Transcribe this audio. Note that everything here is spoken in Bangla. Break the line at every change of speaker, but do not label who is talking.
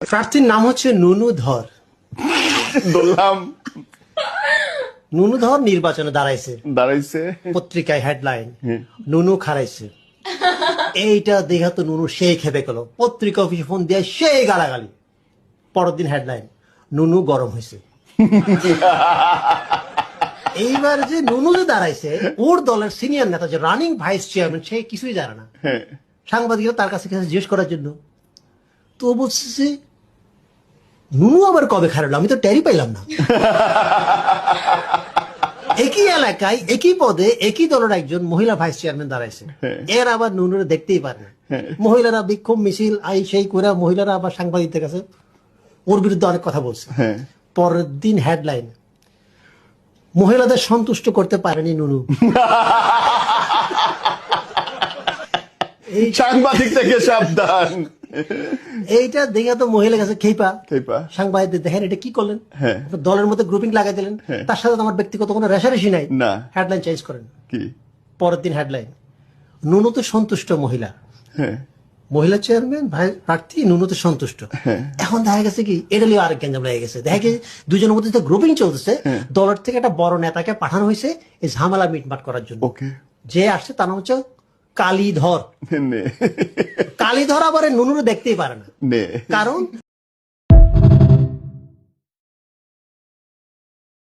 প্রার্থীর নাম হচ্ছে নুনু ধর।
বললাম
নুনু ধর নির্বাচনে
দাঁড়াইছে
পত্রিকায় হেডলাইন নুনু খারাইছে। এইটা দেখা তো নুনু সেই খেপে গেল, পত্রিকা অফিসে ফোন দিয়ে সেই গালাগালি। পরের দিন হেডলাইন নুনু গরম হয়েছে। এইবার যে নুনু যে দাঁড়াইছে, ওর দলের সিনিয়র নেতা যে রানিং ভাইস চেয়ারম্যান, সে কিছুই জানে না। সাংবাদিকরা তার কাছে জিজ্ঞেস করার জন্য, তো বলছে নুনু আবার কবে খারাপ, আমি তো টেরই পাইলাম না। একই এলাকায় একই পদে একই দলের একজন মহিলা ভাইস চেয়ারম্যান দাঁড়াইছে, এর আবার নুনুরে দেখতেই পারে না। মহিলারা বিক্ষোভ মিছিল আই সেই করে মহিলারা আবার সাংবাদিকদের কাছে ওর বিরুদ্ধে অনেক কথা বলছে। পরের দিন হেডলাইন মহিলাদের সন্তুষ্ট করতে পারেনি নুনু।
সাংবাদিক থেকে সাবধান।
এইটা দেখে তো মহিলার কাছে খেপা
খেপা।
সাংবাদিকদের দেখেন এটা কি করলেন, দলের মধ্যে গ্রুপিং লাগাই দিলেন, তার সাথে তো আমার ব্যক্তিগত কোনো রেশারেশি নাই।
না,
হেডলাইন চেঞ্জ করেন।
কি
পরের দিন হেডলাইন নুনুতে সন্তুষ্ট মহিলা, মহিলা চেয়ারম্যান ভাই প্রার্থী নুনুতে সন্তুষ্ট। এখন দেখা গেছে কি এটা লিয়ে আরেক গ্যাঞ্জাম লেগে গেছে। দেখা গেছে দুজনের মধ্যে যে গ্রুপিং চলতেছে, দলের থেকে একটা বড় নেতাকে পাঠানো হয়েছে এই ঝামেলা মিটমাট করার জন্য। যে আসছে তার নাম হচ্ছে কালীধর। কালীধর আবার নুনুরে দেখতেই পারে না, কারণ